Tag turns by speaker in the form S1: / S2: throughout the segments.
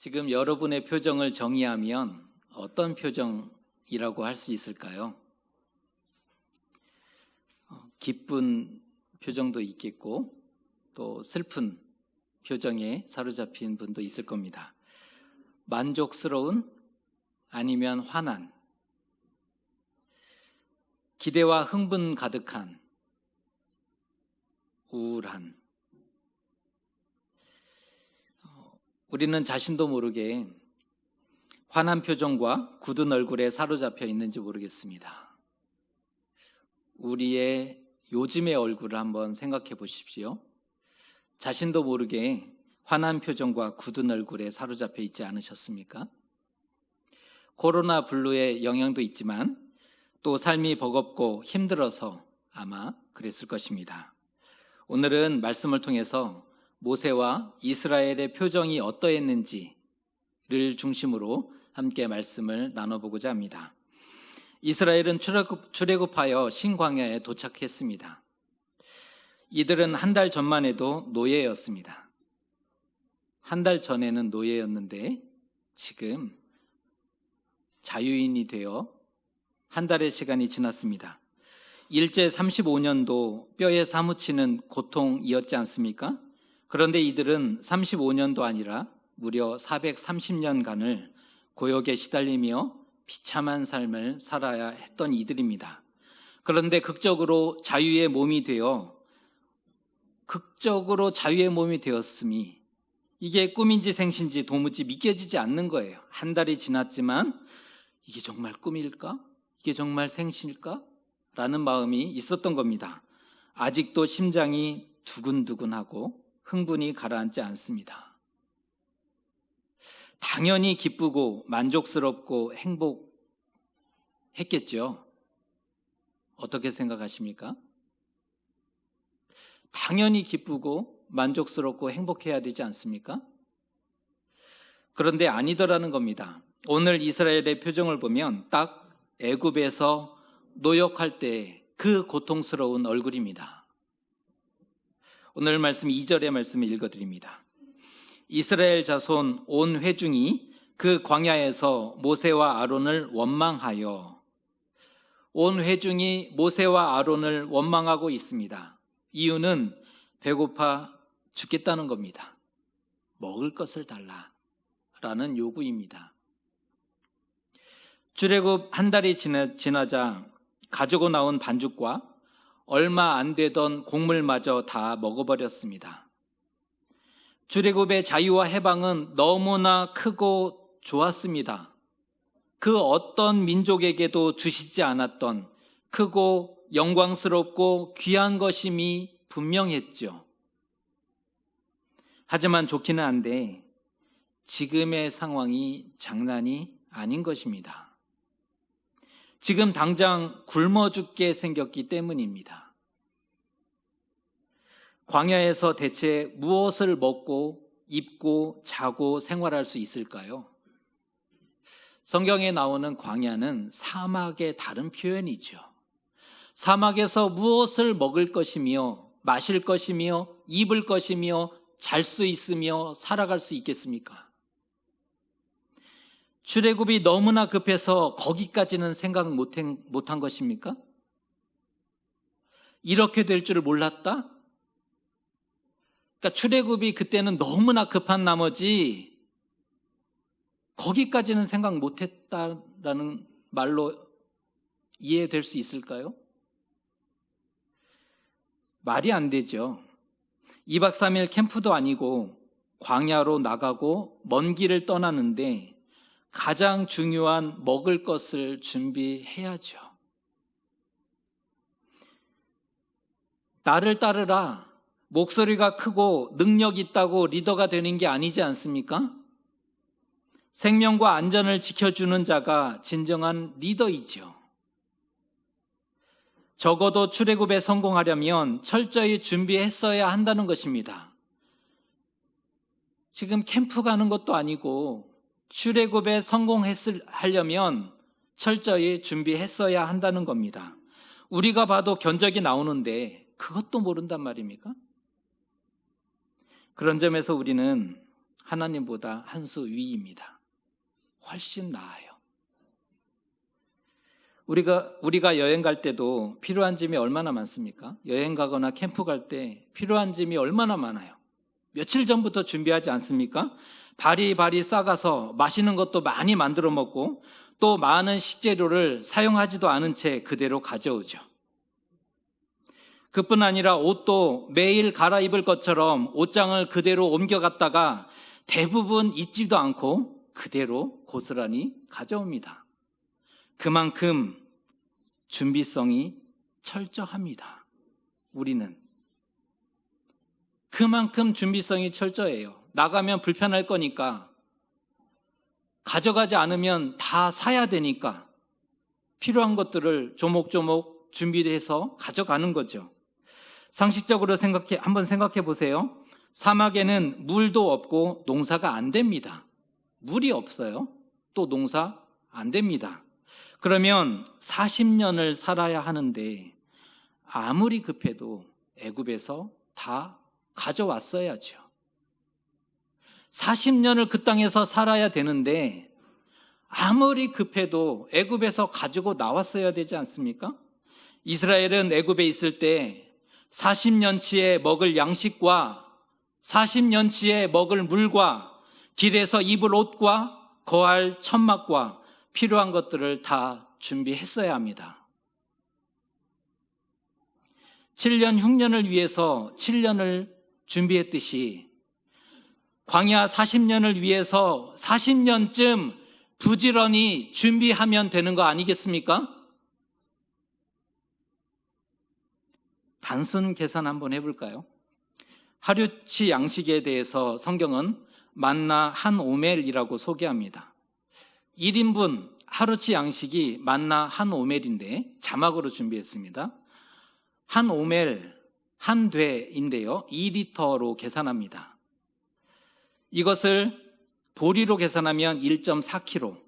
S1: 지금 여러분의 표정을 정의하면 어떤 표정이라고 할 수 있을까요? 기쁜 표정도 있겠고 또 슬픈 표정에 사로잡힌 분도 있을 겁니다. 만족스러운 아니면 화난, 기대와 흥분 가득한, 우울한. 우리는 자신도 모르게 화난 표정과 굳은 얼굴에 사로잡혀 있는지 모르겠습니다. 우리의 요즘의 얼굴을 한번 생각해 보십시오. 자신도 모르게 화난 표정과 굳은 얼굴에 사로잡혀 있지 않으셨습니까? 코로나 블루의 영향도 있지만 또 삶이 버겁고 힘들어서 아마 그랬을 것입니다. 오늘은 말씀을 통해서 모세와 이스라엘의 표정이 어떠했는지를 중심으로 함께 말씀을 나눠보고자 합니다. 이스라엘은 출애굽하여 신광야에 도착했습니다. 이들은 한 달 전만 해도 노예였습니다. 한 달 전에는 노예였는데 지금 자유인이 되어 한 달의 시간이 지났습니다. 일제 35년도 뼈에 사무치는 고통이었지 않습니까? 그런데 이들은 35년도 아니라 무려 430년간을 고역에 시달리며 비참한 삶을 살아야 했던 이들입니다. 그런데 극적으로 자유의 몸이 되었음이 이게 꿈인지 생신지 도무지 믿겨지지 않는 거예요. 한 달이 지났지만 이게 정말 꿈일까? 이게 정말 생신일까? 라는 마음이 있었던 겁니다. 아직도 심장이 두근두근하고 흥분이 가라앉지 않습니다. 당연히 기쁘고 만족스럽고 행복했겠죠. 어떻게 생각하십니까? 당연히 기쁘고 만족스럽고 행복해야 되지 않습니까? 그런데 아니더라는 겁니다. 오늘 이스라엘의 표정을 보면 딱 애굽에서 노역할 때 그 고통스러운 얼굴입니다. 오늘 말씀 2절의 말씀을 읽어드립니다. 이스라엘 자손 온 회중이 그 광야에서 모세와 아론을 원망하여, 온 회중이 모세와 아론을 원망하고 있습니다. 이유는 배고파 죽겠다는 겁니다. 먹을 것을 달라라는 요구입니다. 출애굽 한 달이 지나자 가지고 나온 반죽과 얼마 안 되던 곡물마저 다 먹어버렸습니다. 출애굽의 자유와 해방은 너무나 크고 좋았습니다. 그 어떤 민족에게도 주시지 않았던 크고 영광스럽고 귀한 것임이 분명했죠. 하지만 좋기는 한데 지금의 상황이 장난이 아닌 것입니다. 지금 당장 굶어 죽게 생겼기 때문입니다. 광야에서 대체 무엇을 먹고 입고 자고 생활할 수 있을까요? 성경에 나오는 광야는 사막의 다른 표현이죠. 사막에서 무엇을 먹을 것이며 마실 것이며 입을 것이며 잘 수 있으며 살아갈 수 있겠습니까? 출애굽이 너무나 급해서 거기까지는 생각 못한 것입니까? 이렇게 될 줄 몰랐다? 그러니까 출애굽이 그때는 너무나 급한 나머지 거기까지는 생각 못했다라는 말로 이해될 수 있을까요? 말이 안 되죠. 2박 3일 캠프도 아니고 광야로 나가고 먼 길을 떠나는데 가장 중요한 먹을 것을 준비해야죠. 나를 따르라. 목소리가 크고 능력 있다고 리더가 되는 게 아니지 않습니까? 생명과 안전을 지켜주는 자가 진정한 리더이죠. 적어도 출애굽에 성공하려면 철저히 준비했어야 한다는 것입니다. 지금 캠프 가는 것도 아니고 출애굽에 성공하려면 철저히 준비했어야 한다는 겁니다. 우리가 봐도 견적이 나오는데 그것도 모른단 말입니까? 그런 점에서 우리는 하나님보다 한 수 위입니다. 훨씬 나아요. 우리가 여행 갈 때도 필요한 짐이 얼마나 많습니까? 여행 가거나 캠프 갈 때 필요한 짐이 얼마나 많아요. 며칠 전부터 준비하지 않습니까? 바리바리 싸가서 맛있는 것도 많이 만들어 먹고 또 많은 식재료를 사용하지도 않은 채 그대로 가져오죠. 그뿐 아니라 옷도 매일 갈아입을 것처럼 옷장을 그대로 옮겨갔다가 대부분 잊지도 않고 그대로 고스란히 가져옵니다. 그만큼 준비성이 철저합니다. 우리는 그만큼 준비성이 철저해요. 나가면 불편할 거니까, 가져가지 않으면 다 사야 되니까 필요한 것들을 조목조목 준비해서 가져가는 거죠. 상식적으로 한번 생각해 보세요. 사막에는 물도 없고 농사가 안 됩니다. 물이 없어요. 또 농사 안 됩니다. 그러면 40년을 살아야 하는데 아무리 급해도 애굽에서 다 가져왔어야죠. 40년을 그 땅에서 살아야 되는데 아무리 급해도 애굽에서 가지고 나왔어야 되지 않습니까? 이스라엘은 애굽에 있을 때 40년치의 먹을 양식과 40년치의 먹을 물과 길에서 입을 옷과 거할 천막과 필요한 것들을 다 준비했어야 합니다. 7년 흉년을 위해서 7년을 준비했듯이 광야 40년을 위해서 40년쯤 부지런히 준비하면 되는 거 아니겠습니까? 단순 계산 한번 해볼까요? 하루치 양식에 대해서 성경은 만나 한 오멜이라고 소개합니다. 1인분 하루치 양식이 만나 한 오멜인데 자막으로 준비했습니다. 한 오멜, 한 되인데요. 2리터로 계산합니다. 이것을 보리로 계산하면 1.4kg.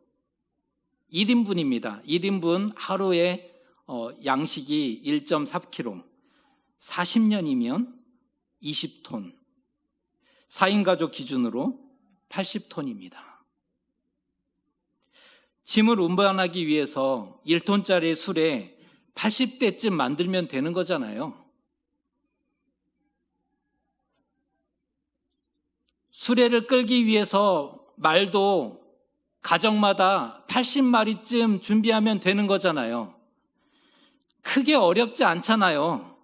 S1: 1인분입니다. 1인분 하루에 양식이 1.4kg. 40년이면 20톤. 4인 가족 기준으로 80톤입니다. 짐을 운반하기 위해서 1톤짜리 술에 80대쯤 만들면 되는 거잖아요. 수레를 끌기 위해서 말도 가정마다 80마리쯤 준비하면 되는 거잖아요. 크게 어렵지 않잖아요.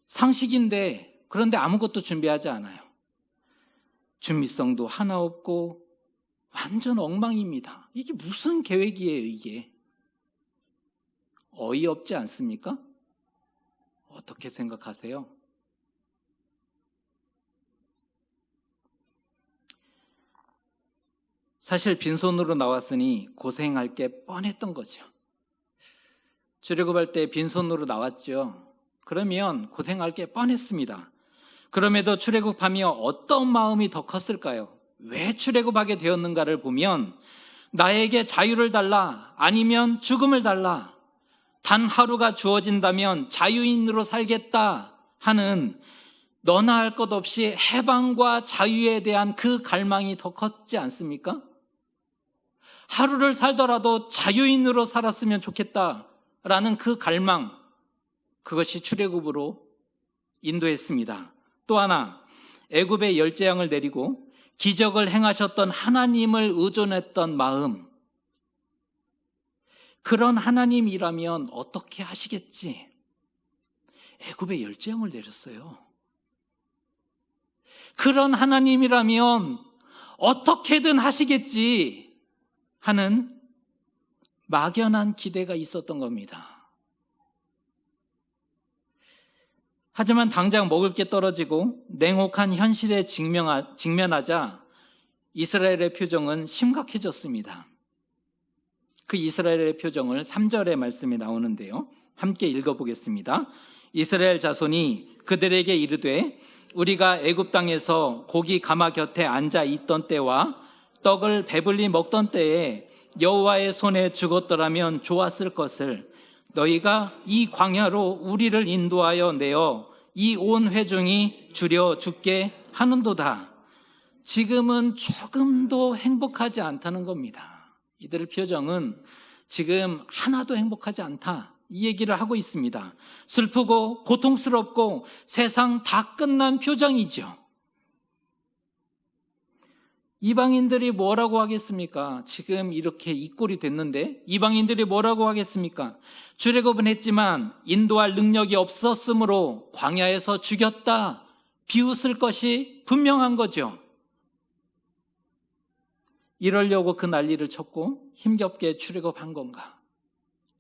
S1: 상식인데 그런데 아무것도 준비하지 않아요. 준비성도 하나 없고 완전 엉망입니다. 이게 무슨 계획이에요, 이게? 어이없지 않습니까? 어떻게 생각하세요? 사실 빈손으로 나왔으니 고생할 게 뻔했던 거죠. 출애굽할 때 빈손으로 나왔죠. 그러면 고생할 게 뻔했습니다. 그럼에도 출애굽하며 어떤 마음이 더 컸을까요? 왜 출애굽하게 되었는가를 보면 나에게 자유를 달라, 아니면 죽음을 달라, 단 하루가 주어진다면 자유인으로 살겠다 하는 너나 할 것 없이 해방과 자유에 대한 그 갈망이 더 컸지 않습니까? 하루를 살더라도 자유인으로 살았으면 좋겠다라는 그 갈망, 그것이 출애굽으로 인도했습니다. 또 하나, 애굽의 열재앙을 내리고 기적을 행하셨던 하나님을 의존했던 마음, 그런 하나님이라면 어떻게 하시겠지? 애굽에 열재앙을 내렸어요. 그런 하나님이라면 어떻게든 하시겠지 하는 막연한 기대가 있었던 겁니다. 하지만 당장 먹을 게 떨어지고 냉혹한 현실에 직면하자 이스라엘의 표정은 심각해졌습니다. 그 이스라엘의 표정을 3절의 말씀에 나오는데요. 함께 읽어보겠습니다. 이스라엘 자손이 그들에게 이르되 우리가 애굽 땅에서 고기 가마 곁에 앉아 있던 때와 떡을 배불리 먹던 때에 여호와의 손에 죽었더라면 좋았을 것을 너희가 이 광야로 우리를 인도하여 내어 이 온 회중이 줄여 죽게 하는도다. 지금은 조금도 행복하지 않다는 겁니다. 이들의 표정은 지금 하나도 행복하지 않다, 이 얘기를 하고 있습니다. 슬프고 고통스럽고 세상 다 끝난 표정이죠. 이방인들이 뭐라고 하겠습니까? 지금 이렇게 이 꼴이 됐는데 이방인들이 뭐라고 하겠습니까? 출애굽은 했지만 인도할 능력이 없었으므로 광야에서 죽였다, 비웃을 것이 분명한 거죠. 이러려고 그 난리를 쳤고 힘겹게 출애굽한 건가?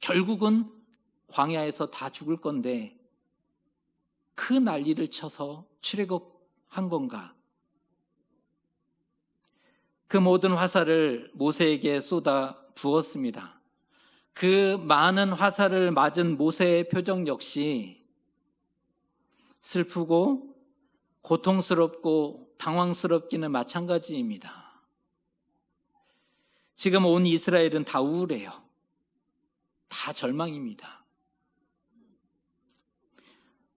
S1: 결국은 광야에서 다 죽을 건데 그 난리를 쳐서 출애굽한 건가? 그 모든 화살을 모세에게 쏟아 부었습니다. 그 많은 화살을 맞은 모세의 표정 역시 슬프고 고통스럽고 당황스럽기는 마찬가지입니다. 지금 온 이스라엘은 다 우울해요. 다 절망입니다.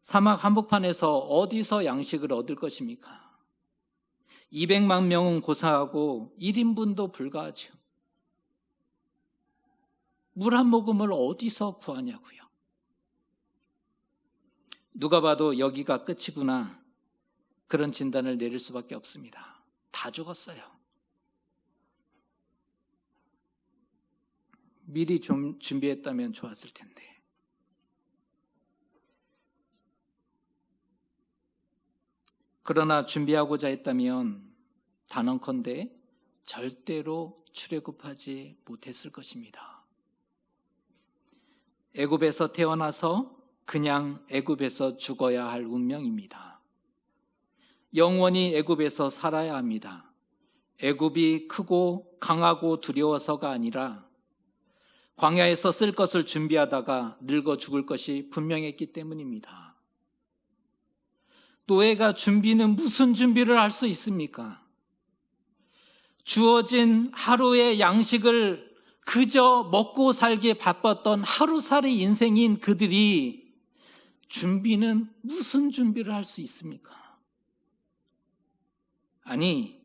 S1: 사막 한복판에서 어디서 양식을 얻을 것입니까? 200만 명은 고사하고 1인분도 불가하죠. 물 한 모금을 어디서 구하냐고요. 누가 봐도 여기가 끝이구나, 그런 진단을 내릴 수밖에 없습니다. 다 죽었어요. 미리 좀 준비했다면 좋았을 텐데. 그러나 준비하고자 했다면 단언컨대 절대로 출애굽하지 못했을 것입니다. 애굽에서 태어나서 그냥 애굽에서 죽어야 할 운명입니다. 영원히 애굽에서 살아야 합니다. 애굽이 크고 강하고 두려워서가 아니라 광야에서 쓸 것을 준비하다가 늙어 죽을 것이 분명했기 때문입니다. 노예가 준비는 무슨 준비를 할 수 있습니까? 주어진 하루의 양식을 그저 먹고 살기에 바빴던 하루살이 인생인 그들이 준비는 무슨 준비를 할 수 있습니까? 아니,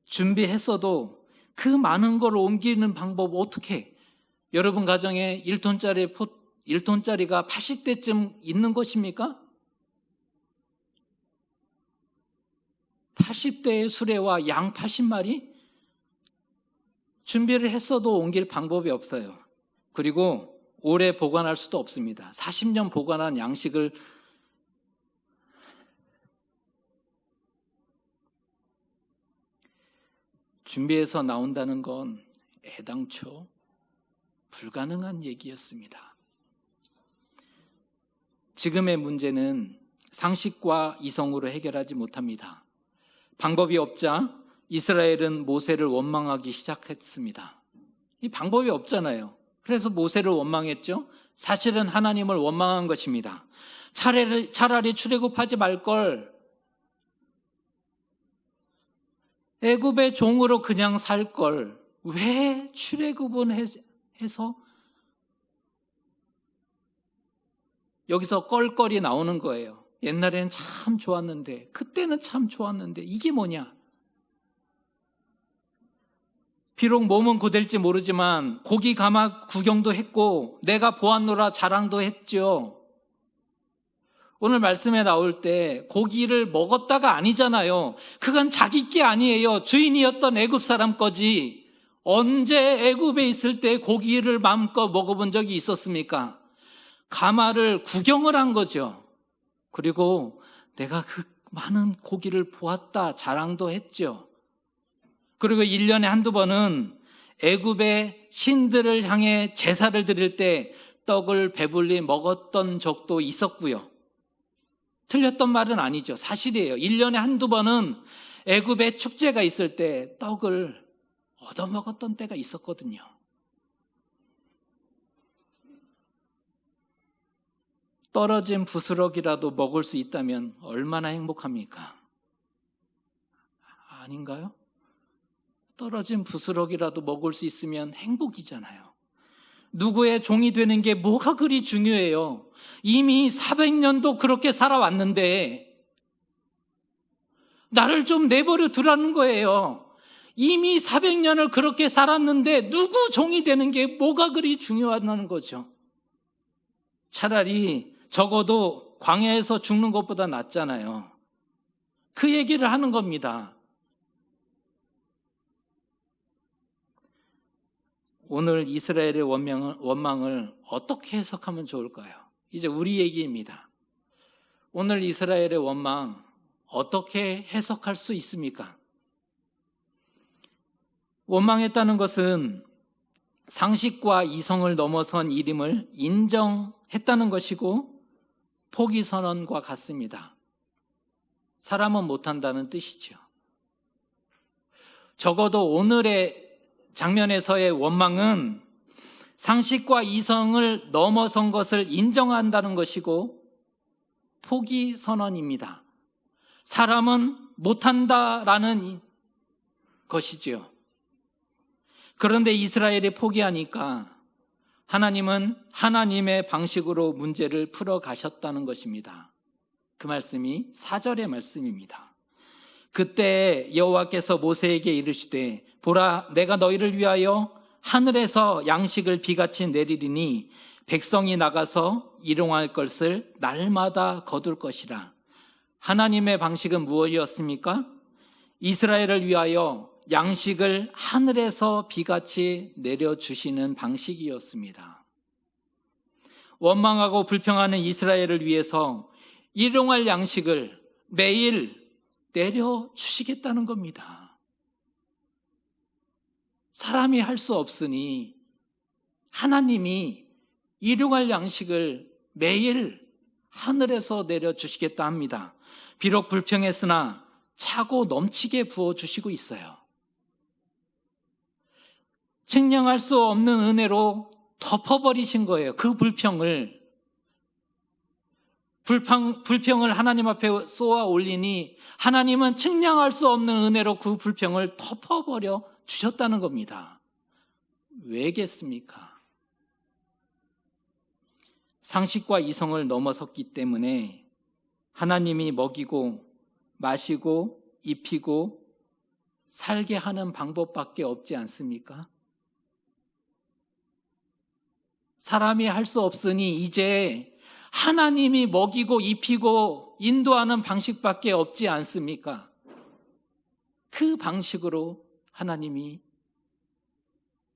S1: 준비했어도 그 많은 걸 옮기는 방법 어떻게? 여러분 가정에 1톤짜리가 80대쯤 있는 것입니까? 80대의 수레와 양 80마리? 준비를 했어도 옮길 방법이 없어요. 그리고 오래 보관할 수도 없습니다. 40년 보관한 양식을 준비해서 나온다는 건 애당초 불가능한 얘기였습니다. 지금의 문제는 상식과 이성으로 해결하지 못합니다. 방법이 없자 이스라엘은 모세를 원망하기 시작했습니다. 이 방법이 없잖아요. 그래서 모세를 원망했죠. 사실은 하나님을 원망한 것입니다. 차라리 출애굽하지 말걸, 애굽의 종으로 그냥 살걸, 왜 출애굽은 해서 여기서 껄껄이 나오는 거예요. 옛날에는 참 좋았는데, 그때는 참 좋았는데 이게 뭐냐? 비록 몸은 고될지 모르지만 고기 가마 구경도 했고 내가 보았노라 자랑도 했죠. 오늘 말씀에 나올 때 고기를 먹었다가 아니잖아요. 그건 자기 게 아니에요. 주인이었던 애굽 사람 거지. 언제 애굽에 있을 때 고기를 마음껏 먹어본 적이 있었습니까? 가마를 구경을 한 거죠. 그리고 내가 그 많은 고기를 보았다 자랑도 했죠. 그리고 1년에 한두 번은 애굽의 신들을 향해 제사를 드릴 때 떡을 배불리 먹었던 적도 있었고요. 틀렸던 말은 아니죠. 사실이에요. 1년에 한두 번은 애굽의 축제가 있을 때 떡을 얻어먹었던 때가 있었거든요. 떨어진 부스럭이라도 먹을 수 있다면 얼마나 행복합니까? 아닌가요? 떨어진 부스럭이라도 먹을 수 있으면 행복이잖아요. 누구의 종이 되는 게 뭐가 그리 중요해요? 이미 400년도 그렇게 살아왔는데 나를 좀 내버려 두라는 거예요. 이미 400년을 그렇게 살았는데 누구 종이 되는 게 뭐가 그리 중요하다는 거죠. 차라리 적어도 광야에서 죽는 것보다 낫잖아요. 그 얘기를 하는 겁니다. 오늘 이스라엘의 원망을 어떻게 해석하면 좋을까요? 이제 우리 얘기입니다. 오늘 이스라엘의 원망 어떻게 해석할 수 있습니까? 원망했다는 것은 상식과 이성을 넘어선 일임을 인정했다는 것이고 포기 선언과 같습니다. 사람은 못한다는 뜻이죠. 적어도 오늘의 장면에서의 원망은 상식과 이성을 넘어선 것을 인정한다는 것이고 포기 선언입니다. 사람은 못한다라는 것이지요. 그런데 이스라엘이 포기하니까 하나님은 하나님의 방식으로 문제를 풀어 가셨다는 것입니다. 그 말씀이 4절의 말씀입니다. 그때 여호와께서 모세에게 이르시되 보라 내가 너희를 위하여 하늘에서 양식을 비같이 내리리니 백성이 나가서 일용할 것을 날마다 거둘 것이라. 하나님의 방식은 무엇이었습니까? 이스라엘을 위하여 양식을 하늘에서 비같이 내려주시는 방식이었습니다. 원망하고 불평하는 이스라엘을 위해서 일용할 양식을 매일 내려주시겠다는 겁니다. 사람이 할 수 없으니 하나님이 일용할 양식을 매일 하늘에서 내려주시겠다 합니다. 비록 불평했으나 차고 넘치게 부어주시고 있어요. 측량할 수 없는 은혜로 덮어버리신 거예요. 그 불평을 하나님 앞에 쏘아 올리니 하나님은 측량할 수 없는 은혜로 그 불평을 덮어버려 주셨다는 겁니다. 왜겠습니까? 상식과 이성을 넘어섰기 때문에 하나님이 먹이고 마시고 입히고 살게 하는 방법밖에 없지 않습니까? 사람이 할 수 없으니 이제 하나님이 먹이고 입히고 인도하는 방식밖에 없지 않습니까? 그 방식으로 하나님이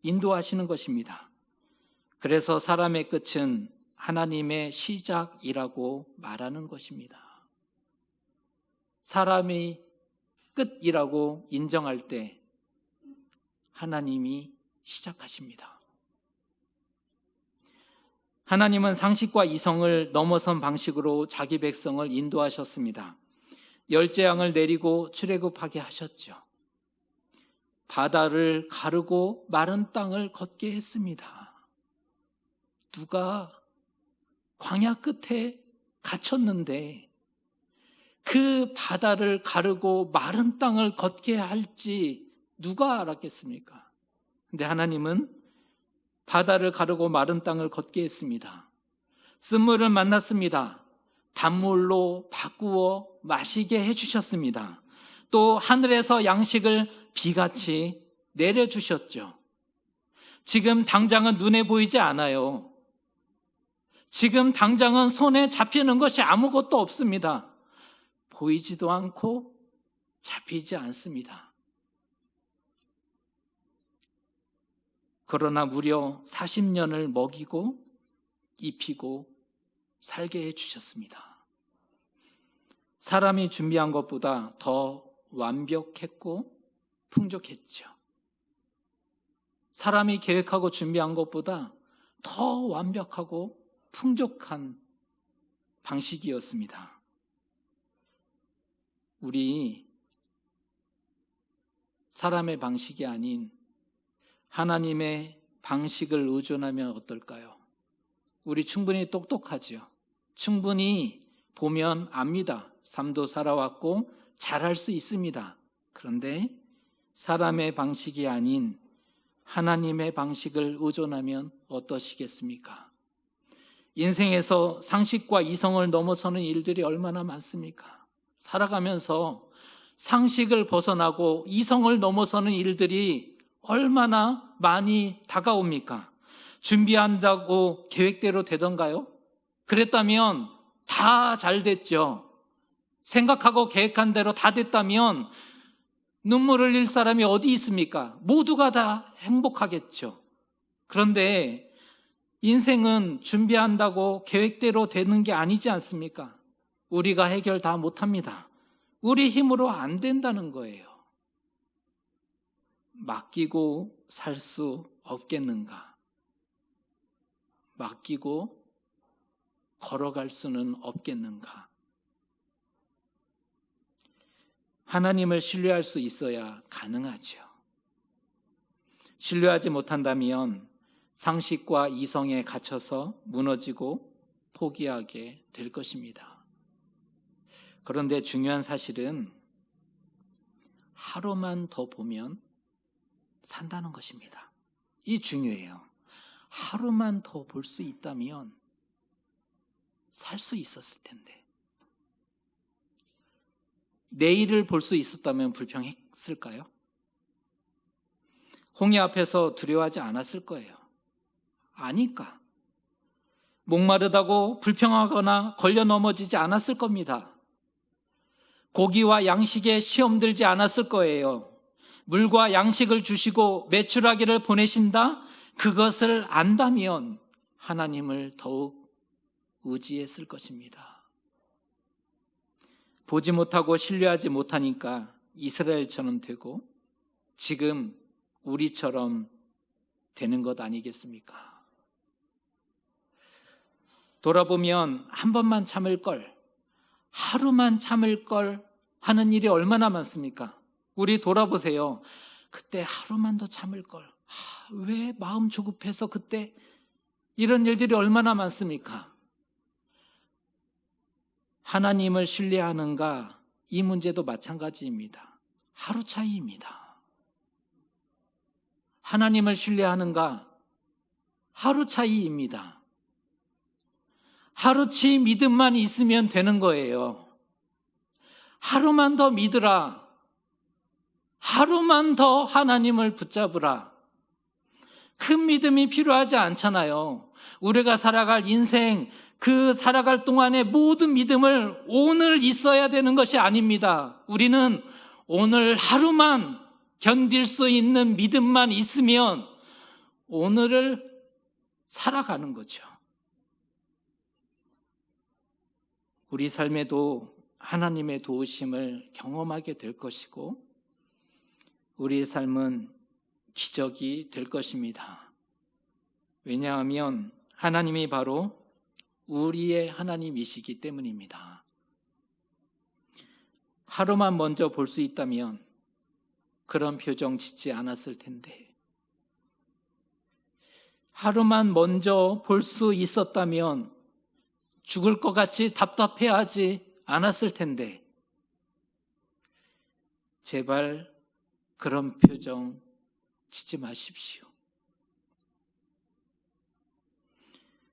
S1: 인도하시는 것입니다. 그래서 사람의 끝은 하나님의 시작이라고 말하는 것입니다. 사람이 끝이라고 인정할 때 하나님이 시작하십니다. 하나님은 상식과 이성을 넘어선 방식으로 자기 백성을 인도하셨습니다. 열재앙을 내리고 출애굽하게 하셨죠. 바다를 가르고 마른 땅을 걷게 했습니다. 누가 광야 끝에 갇혔는데 그 바다를 가르고 마른 땅을 걷게 할지 누가 알았겠습니까? 근데 하나님은 바다를 가르고 마른 땅을 걷게 했습니다. 쓴물을 만났습니다. 단물로 바꾸어 마시게 해주셨습니다. 또 하늘에서 양식을 비같이 내려주셨죠. 지금 당장은 눈에 보이지 않아요. 지금 당장은 손에 잡히는 것이 아무것도 없습니다. 보이지도 않고 잡히지 않습니다. 그러나 무려 40년을 먹이고 입히고 살게 해주셨습니다. 사람이 준비한 것보다 더 완벽했고 풍족했죠. 사람이 계획하고 준비한 것보다 더 완벽하고 풍족한 방식이었습니다. 우리 사람의 방식이 아닌 하나님의 방식을 의존하면 어떨까요? 우리 충분히 똑똑하죠. 충분히 보면 압니다. 삶도 살아왔고 잘할 수 있습니다. 그런데 사람의 방식이 아닌 하나님의 방식을 의존하면 어떠시겠습니까? 인생에서 상식과 이성을 넘어서는 일들이 얼마나 많습니까? 살아가면서 상식을 벗어나고 이성을 넘어서는 일들이 얼마나 많이 다가옵니까? 준비한다고 계획대로 되던가요? 그랬다면 다 잘 됐죠. 생각하고 계획한 대로 다 됐다면 눈물 흘릴 사람이 어디 있습니까? 모두가 다 행복하겠죠. 그런데 인생은 준비한다고 계획대로 되는 게 아니지 않습니까? 우리가 해결 다 못합니다. 우리 힘으로 안 된다는 거예요. 맡기고 살 수 없겠는가? 맡기고 걸어갈 수는 없겠는가? 하나님을 신뢰할 수 있어야 가능하죠. 신뢰하지 못한다면 상식과 이성에 갇혀서 무너지고 포기하게 될 것입니다. 그런데 중요한 사실은 하루만 더 보면 산다는 것입니다. 이 중요해요. 하루만 더 볼 수 있다면 살 수 있었을 텐데, 내일을 볼 수 있었다면 불평했을까요? 홍해 앞에서 두려워하지 않았을 거예요. 아니까. 목마르다고 불평하거나 걸려 넘어지지 않았을 겁니다. 고기와 양식에 시험 들지 않았을 거예요. 물과 양식을 주시고 메추라기를 보내신다? 그것을 안다면 하나님을 더욱 의지했을 것입니다. 보지 못하고 신뢰하지 못하니까 이스라엘처럼 되고 지금 우리처럼 되는 것 아니겠습니까? 돌아보면 한 번만 참을 걸, 하루만 참을 걸 하는 일이 얼마나 많습니까? 우리 돌아보세요. 그때 하루만 더 참을 걸, 왜 마음 조급해서 그때 이런 일들이 얼마나 많습니까? 하나님을 신뢰하는가? 이 문제도 마찬가지입니다. 하루 차이입니다. 하나님을 신뢰하는가? 하루 차이입니다. 하루치 믿음만 있으면 되는 거예요. 하루만 더 믿으라. 하루만 더 하나님을 붙잡으라. 큰 믿음이 필요하지 않잖아요. 우리가 살아갈 인생, 그 살아갈 동안의 모든 믿음을 오늘 있어야 되는 것이 아닙니다. 우리는 오늘 하루만 견딜 수 있는 믿음만 있으면 오늘을 살아가는 거죠. 우리 삶에도 하나님의 도우심을 경험하게 될 것이고 우리의 삶은 기적이 될 것입니다. 왜냐하면 하나님이 바로 우리의 하나님이시기 때문입니다. 하루만 먼저 볼 수 있다면 그런 표정 짓지 않았을 텐데, 하루만 먼저 볼 수 있었다면 죽을 것 같이 답답해하지 않았을 텐데, 제발 그런 표정 짓지 마십시오.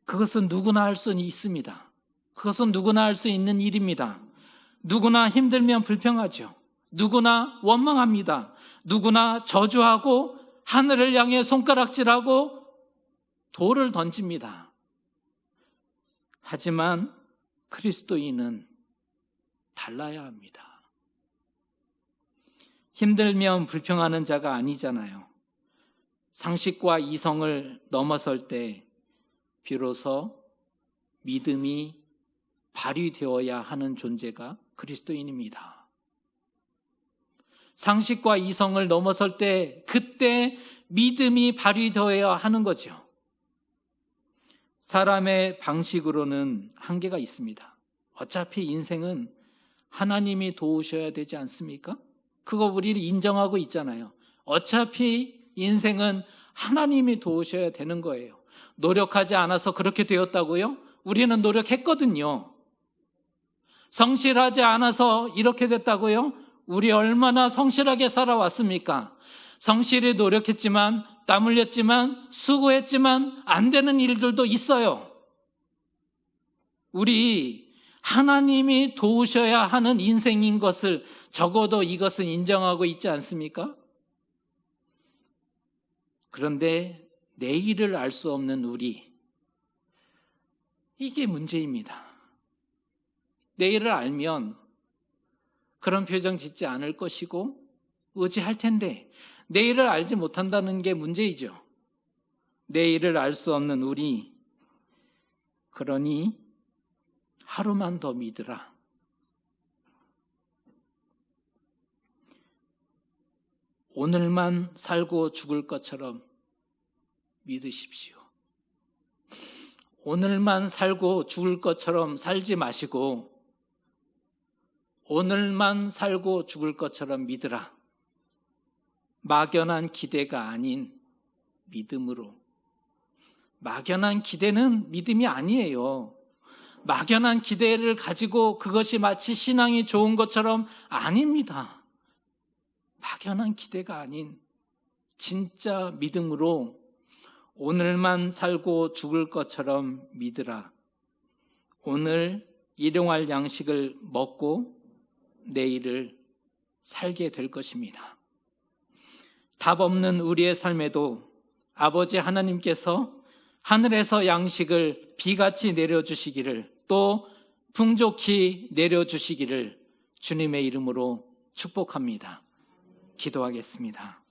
S1: 그것은 누구나 할 수 있습니다. 그것은 누구나 할 수 있는 일입니다. 누구나 힘들면 불평하죠. 누구나 원망합니다. 누구나 저주하고 하늘을 향해 손가락질하고 돌을 던집니다. 하지만 그리스도인은 달라야 합니다. 힘들면 불평하는 자가 아니잖아요. 상식과 이성을 넘어설 때 비로소 믿음이 발휘되어야 하는 존재가 그리스도인입니다. 상식과 이성을 넘어설 때 그때 믿음이 발휘되어야 하는 거죠. 사람의 방식으로는 한계가 있습니다. 어차피 인생은 하나님이 도우셔야 되지 않습니까? 그거 우리를 인정하고 있잖아요. 어차피 인생은 하나님이 도우셔야 되는 거예요. 노력하지 않아서 그렇게 되었다고요? 우리는 노력했거든요. 성실하지 않아서 이렇게 됐다고요? 우리 얼마나 성실하게 살아왔습니까? 성실히 노력했지만 땀 흘렸지만, 수고했지만 안 되는 일들도 있어요. 우리 하나님이 도우셔야 하는 인생인 것을 적어도 이것은 인정하고 있지 않습니까? 그런데 내일을 알 수 없는 우리, 이게 문제입니다. 내일을 알면 그런 표정 짓지 않을 것이고 의지할 텐데 내일을 알지 못한다는 게 문제이죠. 내일을 알 수 없는 우리, 그러니 하루만 더 믿으라. 오늘만 살고 죽을 것처럼 믿으십시오. 오늘만 살고 죽을 것처럼 살지 마시고 오늘만 살고 죽을 것처럼 믿으라. 막연한 기대가 아닌 믿음으로. 막연한 기대는 믿음이 아니에요. 막연한 기대를 가지고 그것이 마치 신앙이 좋은 것처럼 아닙니다. 막연한 기대가 아닌 진짜 믿음으로 오늘만 살고 죽을 것처럼 믿으라. 오늘 일용할 양식을 먹고 내일을 살게 될 것입니다. 답 없는 우리의 삶에도 아버지 하나님께서 하늘에서 양식을 비같이 내려주시기를, 또 풍족히 내려주시기를 주님의 이름으로 축복합니다. 기도하겠습니다.